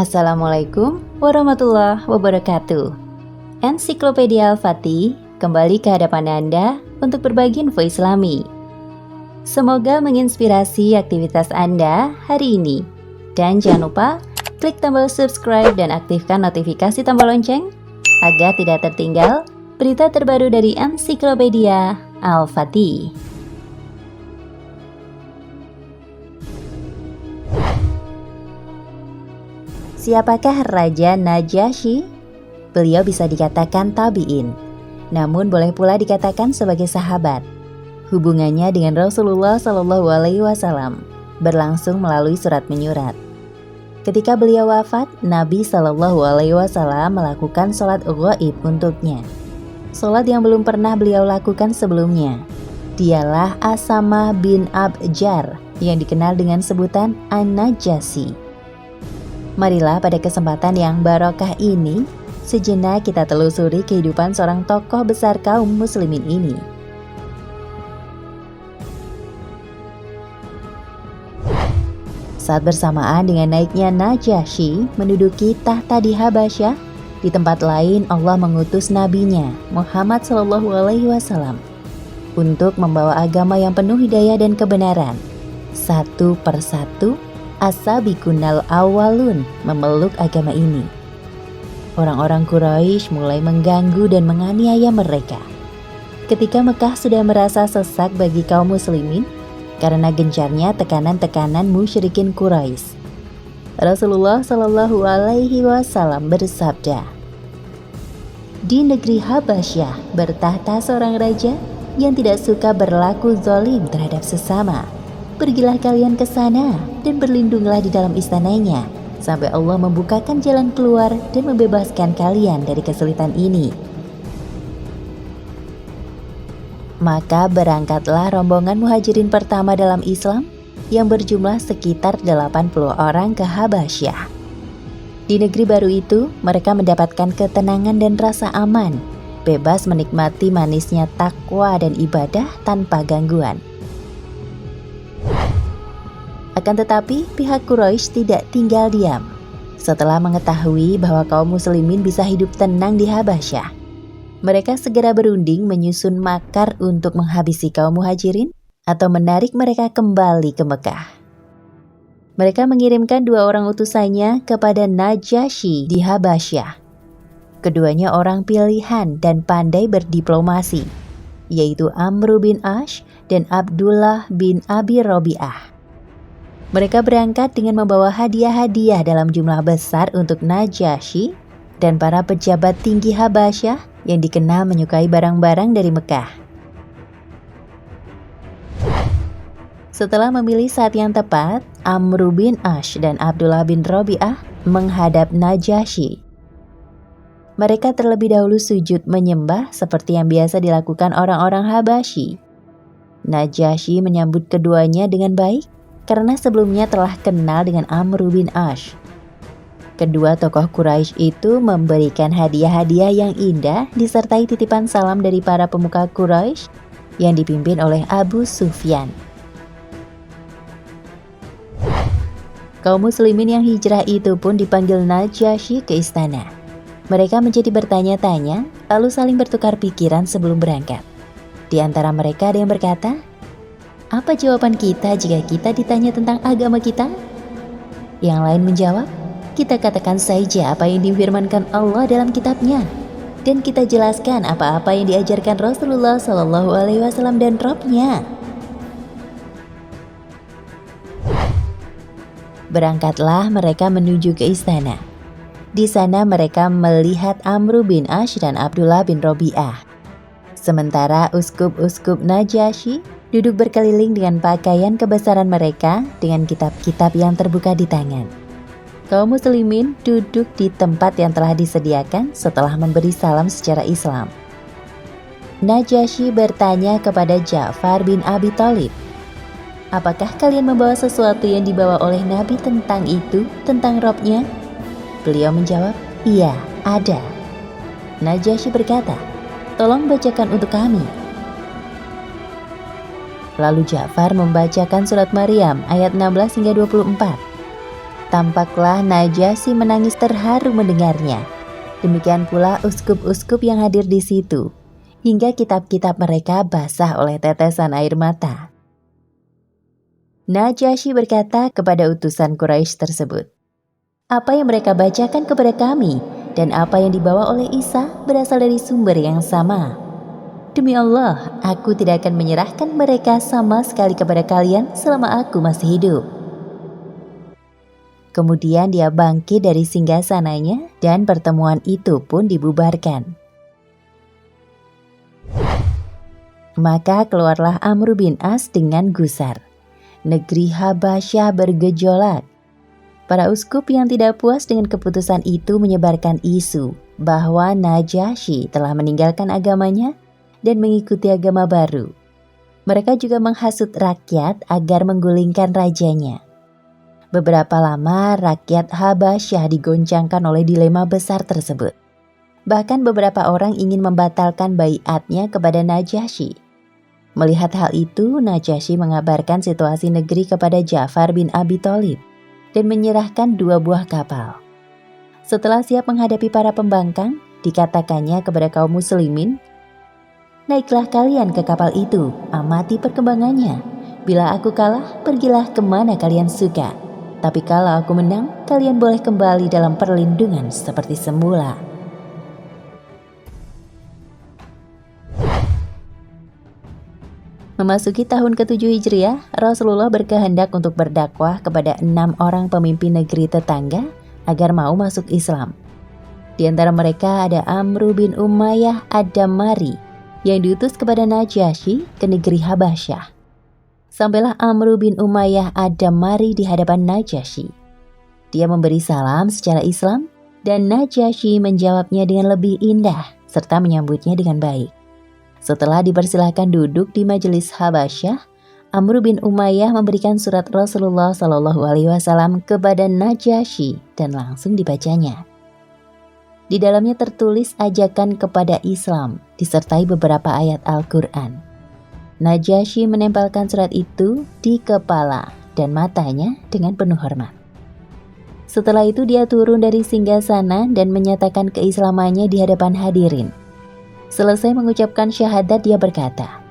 Assalamualaikum warahmatullahi wabarakatuh. Ensiklopedia Al-Fatih kembali ke hadapan Anda untuk berbagi info Islami. Semoga menginspirasi aktivitas Anda hari ini. Dan jangan lupa klik tombol subscribe dan aktifkan notifikasi tombol lonceng agar tidak tertinggal berita terbaru dari Ensiklopedia Al-Fatih. Siapakah Raja Najasyi? Beliau bisa dikatakan tabi'in, namun boleh pula dikatakan sebagai sahabat. Hubungannya dengan Rasulullah SAW berlangsung melalui surat menyurat. Ketika beliau wafat, Nabi SAW melakukan sholat ghaib untuknya. Sholat yang belum pernah beliau lakukan sebelumnya. Dialah Asamah bin Abjar yang dikenal dengan sebutan An-Najasyi. Marilah pada kesempatan yang barokah ini, sejenak kita telusuri kehidupan seorang tokoh besar kaum muslimin ini. Saat bersamaan dengan naiknya Najasyi menduduki tahta di Habasyah, di tempat lain Allah mengutus nabinya Muhammad SAW untuk membawa agama yang penuh hidayah dan kebenaran. Satu persatu As-sabiqunal awwalun memeluk agama ini. Orang-orang Quraisy mulai mengganggu dan menganiaya mereka. Ketika Mekah sudah merasa sesak bagi kaum muslimin karena gencarnya tekanan-tekanan musyrikin Quraisy, Rasulullah SAW bersabda, "Di negeri Habasyah bertahta seorang raja yang tidak suka berlaku zalim terhadap sesama. Pergilah kalian ke sana dan berlindunglah di dalam istananya sampai Allah membukakan jalan keluar dan membebaskan kalian dari kesulitan ini." Maka berangkatlah rombongan muhajirin pertama dalam Islam yang berjumlah sekitar 80 orang ke Habasyah. Di negeri baru itu, mereka mendapatkan ketenangan dan rasa aman, bebas menikmati manisnya takwa dan ibadah tanpa gangguan. Akan tetapi, pihak Quraisy tidak tinggal diam. Setelah mengetahui bahwa kaum muslimin bisa hidup tenang di Habasyah, mereka segera berunding menyusun makar untuk menghabisi kaum muhajirin atau menarik mereka kembali ke Mekah. Mereka mengirimkan 2 orang utusannya kepada Najasyi di Habasyah. Keduanya orang pilihan dan pandai berdiplomasi, yaitu Amr bin Ash dan Abdullah bin Abi Robi'ah. Mereka berangkat dengan membawa hadiah-hadiah dalam jumlah besar untuk Najasyi dan para pejabat tinggi Habasyah yang dikenal menyukai barang-barang dari Mekah. Setelah memilih saat yang tepat, Amr bin Ash dan Abdullah bin Robi'ah menghadap Najasyi. Mereka terlebih dahulu sujud menyembah seperti yang biasa dilakukan orang-orang Habasyi. Najasyi menyambut keduanya dengan baik karena sebelumnya telah kenal dengan Amr bin Ash. Kedua tokoh Quraisy itu memberikan hadiah-hadiah yang indah disertai titipan salam dari para pemuka Quraisy yang dipimpin oleh Abu Sufyan. Kaum muslimin yang hijrah itu pun dipanggil Najasyi ke istana. Mereka menjadi bertanya-tanya, lalu saling bertukar pikiran sebelum berangkat. Di antara mereka ada yang berkata, "Apa jawaban kita jika kita ditanya tentang agama kita?" Yang lain menjawab, "Kita katakan saja apa yang difirmankan Allah dalam kitabnya, dan kita jelaskan apa-apa yang diajarkan Rasulullah SAW dan Rabb-Nya." Berangkatlah mereka menuju ke istana. Di sana mereka melihat Amr bin Ash dan Abdullah bin Robi'ah. Sementara uskup-uskup Najasyi duduk berkeliling dengan pakaian kebesaran mereka dengan kitab-kitab yang terbuka di tangan. Kaum muslimin duduk di tempat yang telah disediakan setelah memberi salam secara Islam. Najasyi bertanya kepada Ja'far bin Abi Thalib, "Apakah kalian membawa sesuatu yang dibawa oleh Nabi tentang itu, tentang Rabb-Nya?" Beliau menjawab, "Iya, ada." Najasyi berkata, "Tolong bacakan untuk kami." Lalu Ja'far membacakan surat Maryam ayat 16 hingga 24. Tampaklah Najasyi menangis terharu mendengarnya. Demikian pula uskup-uskup yang hadir di situ, hingga kitab-kitab mereka basah oleh tetesan air mata. Najasyi berkata kepada utusan Quraisy tersebut, "Apa yang mereka bacakan kepada kami dan apa yang dibawa oleh Isa berasal dari sumber yang sama. Demi Allah, aku tidak akan menyerahkan mereka sama sekali kepada kalian selama aku masih hidup." Kemudian dia bangkit dari singgasananya dan pertemuan itu pun dibubarkan. Maka keluarlah Amr bin As dengan gusar. Negeri Habasyah bergejolak. Para uskup yang tidak puas dengan keputusan itu menyebarkan isu bahwa Najasyi telah meninggalkan agamanya dan mengikuti agama baru. Mereka juga menghasut rakyat agar menggulingkan rajanya. Beberapa lama rakyat Habasyah digoncangkan oleh dilema besar tersebut. Bahkan beberapa orang ingin membatalkan baiatnya kepada Najasyi. Melihat hal itu, Najasyi mengabarkan situasi negeri kepada Ja'far bin Abi Thalib dan menyerahkan 2 buah kapal. Setelah siap menghadapi para pembangkang, dikatakannya kepada kaum muslimin, "Naiklah kalian ke kapal itu, amati perkembangannya. Bila aku kalah, pergilah kemana kalian suka. Tapi kalau aku menang, kalian boleh kembali dalam perlindungan seperti semula." Memasuki tahun ke-7 Hijriah, Rasulullah berkehendak untuk berdakwah kepada 6 orang pemimpin negeri tetangga agar mau masuk Islam. Di antara mereka ada Amr bin Umayyah Ad-Dammari yang diutus kepada Najasyi ke negeri Habasyah. Sampailah Amr bin Umayyah Ad-Dammari di hadapan Najasyi. Dia memberi salam secara Islam dan Najasyi menjawabnya dengan lebih indah serta menyambutnya dengan baik. Setelah dipersilahkan duduk di majelis Habasyah, Amr bin Umayyah memberikan surat Rasulullah SAW kepada Najasyi dan langsung dibacanya. Di dalamnya tertulis ajakan kepada Islam disertai beberapa ayat Al-Quran. Najasyi menempelkan surat itu di kepala dan matanya dengan penuh hormat. Setelah itu dia turun dari singgasana dan menyatakan keislamannya di hadapan hadirin. Selesai mengucapkan syahadat, dia berkata,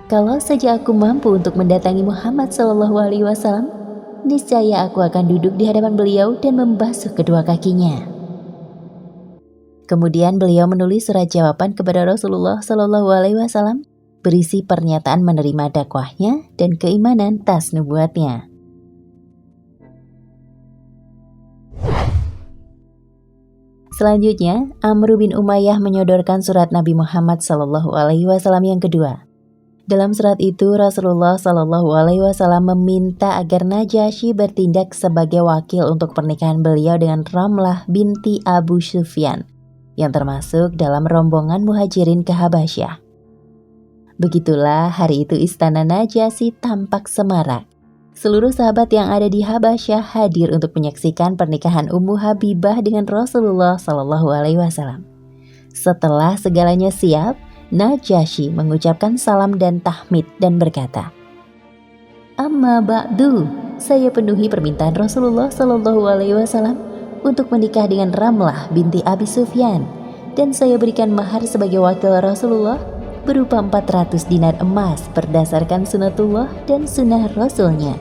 "Kalau saja aku mampu untuk mendatangi Muhammad SAW, niscaya aku akan duduk di hadapan beliau dan membasuh kedua kakinya." Kemudian beliau menulis surat jawaban kepada Rasulullah SAW berisi pernyataan menerima dakwahnya dan keimanan tas nubuatnya. Selanjutnya, Amr bin Umayyah menyodorkan surat Nabi Muhammad SAW yang kedua. Dalam surat itu, Rasulullah SAW meminta agar Najasyi bertindak sebagai wakil untuk pernikahan beliau dengan Ramlah binti Abu Sufyan, yang termasuk dalam rombongan muhajirin ke Habasyah. Begitulah hari itu istana Najasyi tampak semarak. Seluruh sahabat yang ada di Habasyah hadir untuk menyaksikan pernikahan Ummu Habibah dengan Rasulullah SAW. Setelah segalanya siap, Najasyi mengucapkan salam dan tahmid dan berkata, "Amma ba'du, saya penuhi permintaan Rasulullah SAW untuk menikah dengan Ramlah binti Abi Sufyan, dan saya berikan mahar sebagai wakil Rasulullah berupa 400 dinar emas berdasarkan sunatullah dan sunnah Rasulnya."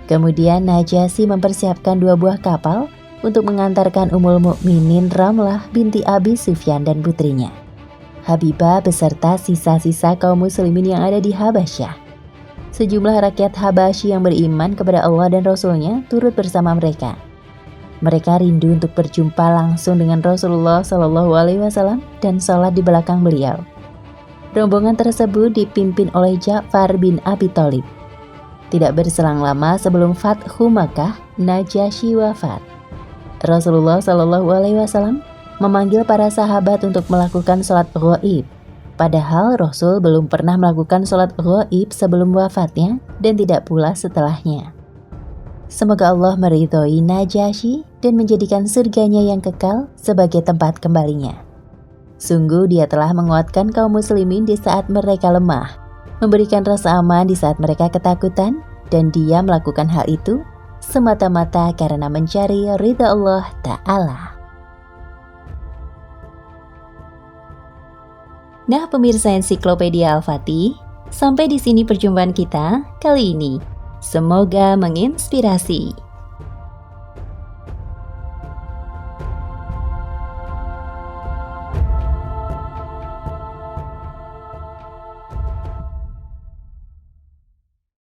Kemudian Najasyi mempersiapkan 2 buah kapal untuk mengantarkan Ummul Mukminin Ramlah binti Abi Sufyan dan putrinya, Habibah, beserta sisa-sisa kaum muslimin yang ada di Habasyah. Sejumlah rakyat Habasyi yang beriman kepada Allah dan Rasulnya turut bersama mereka. Mereka rindu untuk berjumpa langsung dengan Rasulullah SAW dan sholat di belakang beliau. Rombongan tersebut dipimpin oleh Ja'far bin Abi Thalib. Tidak berselang lama sebelum Fathu Makkah, Najasyi wafat. Rasulullah SAW memanggil para sahabat untuk melakukan sholat ghaib. Padahal Rasul belum pernah melakukan sholat ghaib sebelum wafatnya dan tidak pula setelahnya. Semoga Allah meridhoi Najasyi dan menjadikan surganya yang kekal sebagai tempat kembalinya. Sungguh dia telah menguatkan kaum muslimin di saat mereka lemah, memberikan rasa aman di saat mereka ketakutan, dan dia melakukan hal itu semata-mata karena mencari ridha Allah Ta'ala. Nah, pemirsa Ensiklopedia Al-Fatih, sampai di sini perjumpaan kita kali ini. Semoga menginspirasi.